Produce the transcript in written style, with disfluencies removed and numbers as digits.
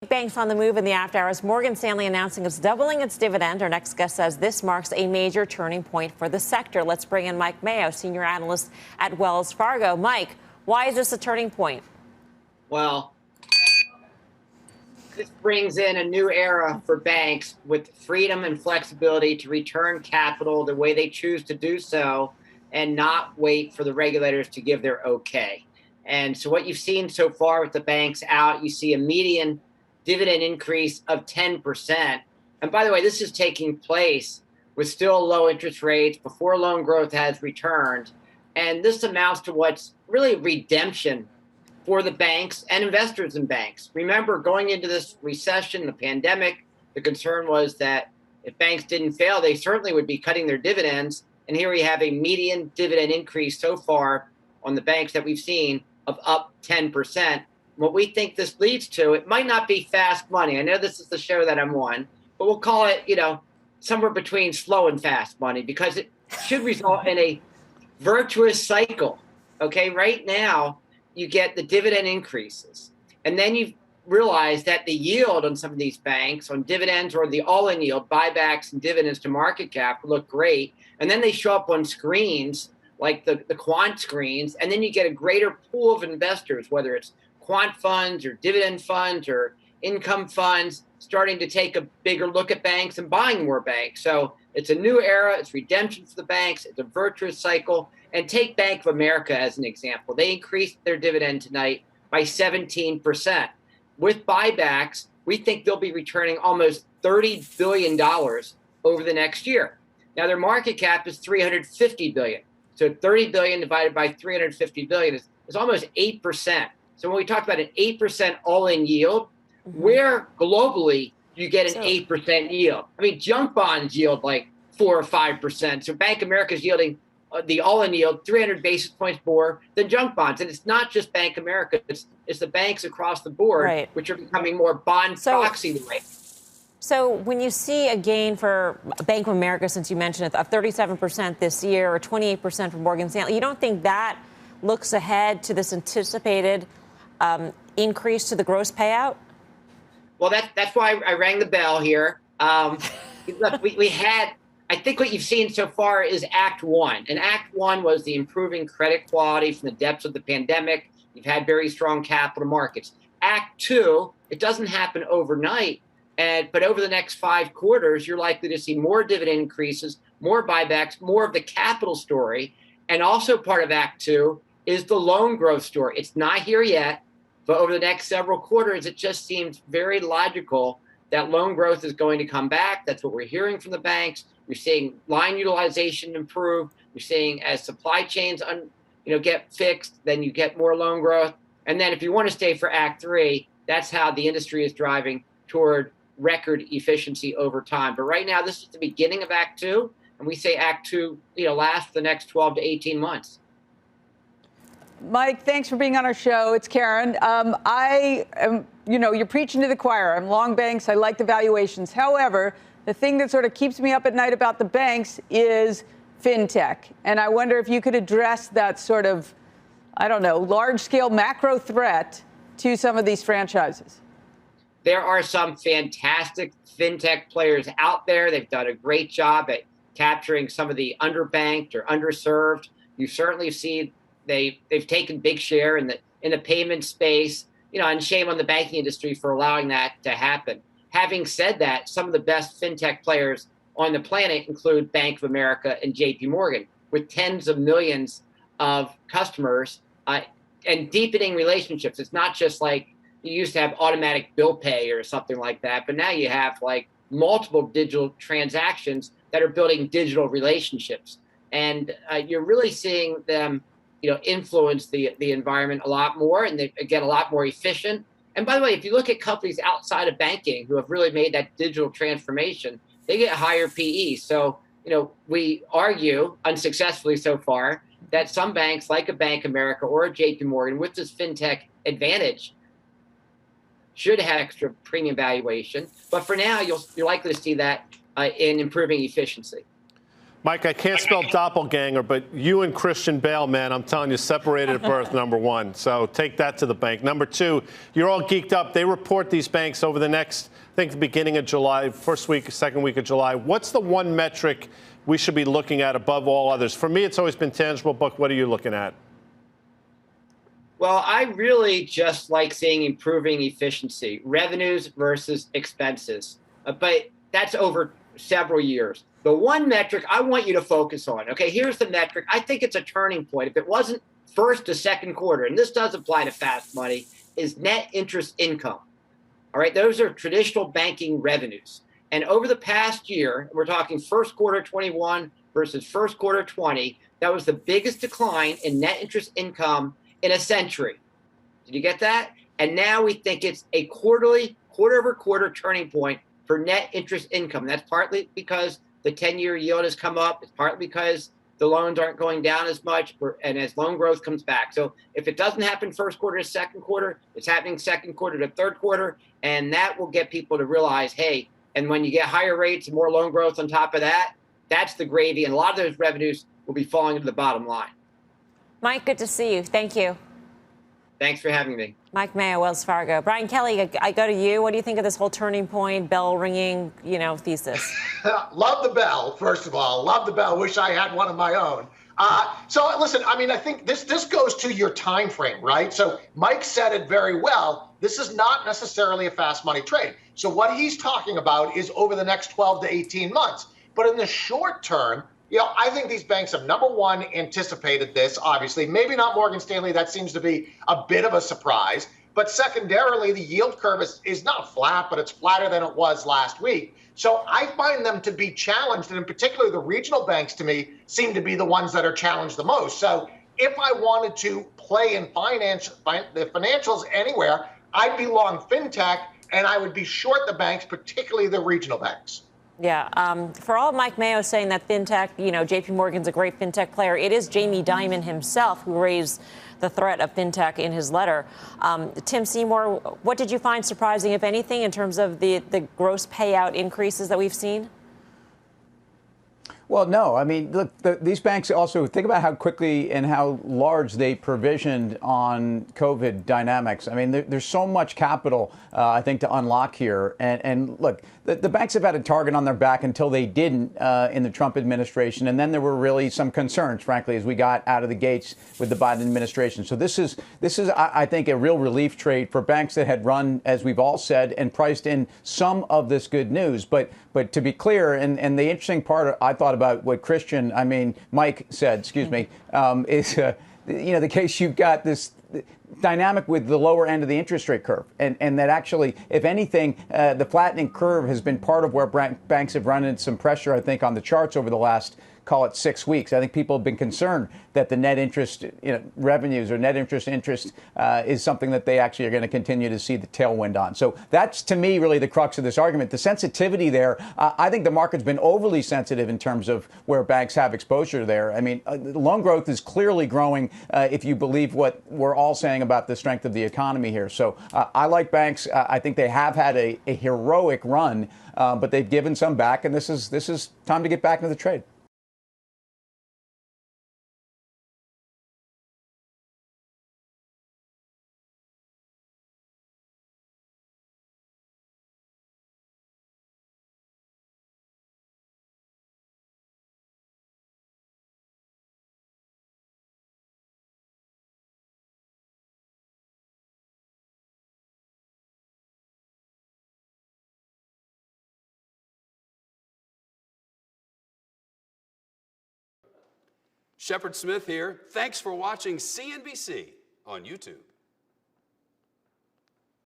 Banks on the move in the after hours. Morgan Stanley announcing it's doubling its dividend. Our next guest says this marks a major turning point for the sector. Let's bring in Mike Mayo, senior analyst at Wells Fargo. Mike, why is this a turning point? Well, this brings in a new era for banks with freedom and flexibility to return capital the way they choose to do so and not wait for the regulators to give their okay. And so what you've seen so far with the banks out, you see a median dividend increase of 10%. And by the way, this is taking place with still low interest rates before loan growth has returned. And this amounts to what's really redemption for the banks and investors in banks. Remember, going into this recession, the pandemic, the concern was that if banks didn't fail, they certainly would be cutting their dividends. And here we have a median dividend increase so far on the banks that we've seen of up 10%. What we think this leads to, it might not be fast money. I know this is the show that I'm on, but we'll call it, somewhere between slow and fast money, because it should result in a virtuous cycle. Okay, right now you get the dividend increases, and then you realize that the yield on some of these banks on dividends or the all-in yield, buybacks and dividends to market cap look great. And then they show up on screens like the quant screens, and then you get a greater pool of investors, whether it's quant funds or dividend funds or income funds, starting to take a bigger look at banks and buying more banks. So it's a new era. It's redemption for the banks. It's a virtuous cycle. And take Bank of America as an example. They increased their dividend tonight by 17%. With buybacks, we think they'll be returning almost $30 billion over the next year. Now, their market cap is $350 billion. So $30 billion divided by $350 billion is almost 8%. So when we talk about an 8% all-in yield, where globally you get an 8% yield? I mean, junk bonds yield like 4 or 5%. So Bank of America is yielding the all-in yield 300 basis points more than junk bonds. And it's not just Bank of America. It's the banks across the board, right, which are becoming more bond proxy the way. So when you see a gain for Bank of America, since you mentioned it, of 37% this year or 28% for Morgan Stanley, you don't think that looks ahead to this anticipated increase to the gross payout? Well, that's why I rang the bell here. Look, we had, I think what you've seen so far is Act One. And Act One was the improving credit quality from the depths of the pandemic. You've had very strong capital markets. Act Two, it doesn't happen overnight. But over the next 5 quarters, you're likely to see more dividend increases, more buybacks, more of the capital story. And also part of Act Two is the loan growth story. It's not here yet, but over the next several quarters, it just seems very logical that loan growth is going to come back. That's what we're hearing from the banks. We're seeing line utilization improve. We're seeing as supply chains get fixed, then you get more loan growth. And then if you want to stay for Act Three, that's how the industry is driving toward record efficiency over time. But right now, this is the beginning of Act Two, and we say Act Two, lasts for the next 12 to 18 months. Mike, thanks for being on our show. It's Karen. I am, you're preaching to the choir. I'm long banks. I like the valuations. However, the thing that sort of keeps me up at night about the banks is fintech. And I wonder if you could address that sort of, large-scale macro threat to some of these franchises. There are some fantastic fintech players out there. They've done a great job at capturing some of the underbanked or underserved. You certainly see they've taken big share in the payment space, and shame on the banking industry for allowing that to happen. Having said that, some of the best fintech players on the planet include Bank of America and JP Morgan, with tens of millions of customers and deepening relationships. It's not just like you used to have automatic bill pay or something like that, but now you have like multiple digital transactions that are building digital relationships. And you're really seeing them influence the environment a lot more, and they get a lot more efficient. And by the way, if you look at companies outside of banking who have really made that digital transformation, they get higher PE. So, we argue unsuccessfully so far that some banks like a Bank of America or a JP Morgan with this fintech advantage should have extra premium valuation. But for now, you're likely to see that in improving efficiency. Mike, I can't spell doppelganger, but you and Christian Bale, man, I'm telling you, separated at birth, number one. So take that to the bank. Number two, you're all geeked up. They report these banks over the next, I think, the beginning of July, first week, second week of July. What's the one metric we should be looking at above all others? For me, it's always been tangible book. What are you looking at? Well, I really just like seeing improving efficiency, revenues versus expenses. But that's over several years. The one metric I want you to focus on, okay, here's the metric. I think it's a turning point. If it wasn't first to second quarter, and this does apply to fast money, is net interest income. All right, those are traditional banking revenues. And over the past year, we're talking first quarter 21 versus first quarter 20, that was the biggest decline in net interest income in a century. Did you get that? And now we think it's a quarterly, quarter-over-quarter turning point for net interest income. That's partly because the 10-year yield has come up. It's partly because the loans aren't going down as much, and as loan growth comes back. So if it doesn't happen first quarter to second quarter, it's happening second quarter to third quarter, and that will get people to realize, hey, and when you get higher rates and more loan growth on top of that, that's the gravy, and a lot of those revenues will be falling to the bottom line. Mike, good to see you. Thank you. Thanks for having me. Mike Mayo, Wells Fargo. Brian Kelly, I go to you. What do you think of this whole turning point, bell ringing, thesis? Love the bell, first of all. Love the bell. Wish I had one of my own. So listen, I mean, I think this goes to your time frame, right? So Mike said it very well. This is not necessarily a fast money trade. So what he's talking about is over the next 12 to 18 months. But in the short term, I think these banks have, number one, anticipated this, obviously. Maybe not Morgan Stanley. That seems to be a bit of a surprise. But secondarily, the yield curve is not flat, but it's flatter than it was last week. So I find them to be challenged. And in particular, the regional banks, to me, seem to be the ones that are challenged the most. So if I wanted to play in the financials anywhere, I'd be long fintech, and I would be short the banks, particularly the regional banks. Yeah. For all of Mike Mayo saying that fintech, JP Morgan's a great fintech player, it is Jamie Dimon himself who raised the threat of fintech in his letter. Tim Seymour, what did you find surprising, if anything, in terms of the gross payout increases that we've seen? Well, no. I mean, look, these banks also think about how quickly and how large they provisioned on COVID dynamics. I mean, there's so much capital, I think, to unlock here. And look, the banks have had a target on their back until they didn't in the Trump administration. And then there were really some concerns, frankly, as we got out of the gates with the Biden administration. So this is, I think, a real relief trade for banks that had run, as we've all said, and priced in some of this good news. But to be clear, and the interesting part I thought about what Mike said, is, the case you've got this dynamic with the lower end of the interest rate curve. And that actually, if anything, the flattening curve has been part of where banks have run into some pressure, I think, on the charts over the last, call it 6 weeks. I think people have been concerned that the net interest revenues or net interest is something that they actually are going to continue to see the tailwind on. So that's, to me, really the crux of this argument. The sensitivity there, I think the market's been overly sensitive in terms of where banks have exposure there. I mean, loan growth is clearly growing if you believe what we're all saying about the strength of the economy here. So I like banks. I think they have had a heroic run, but they've given some back, and this is time to get back into the trade. Shepard Smith here. Thanks for watching CNBC on YouTube.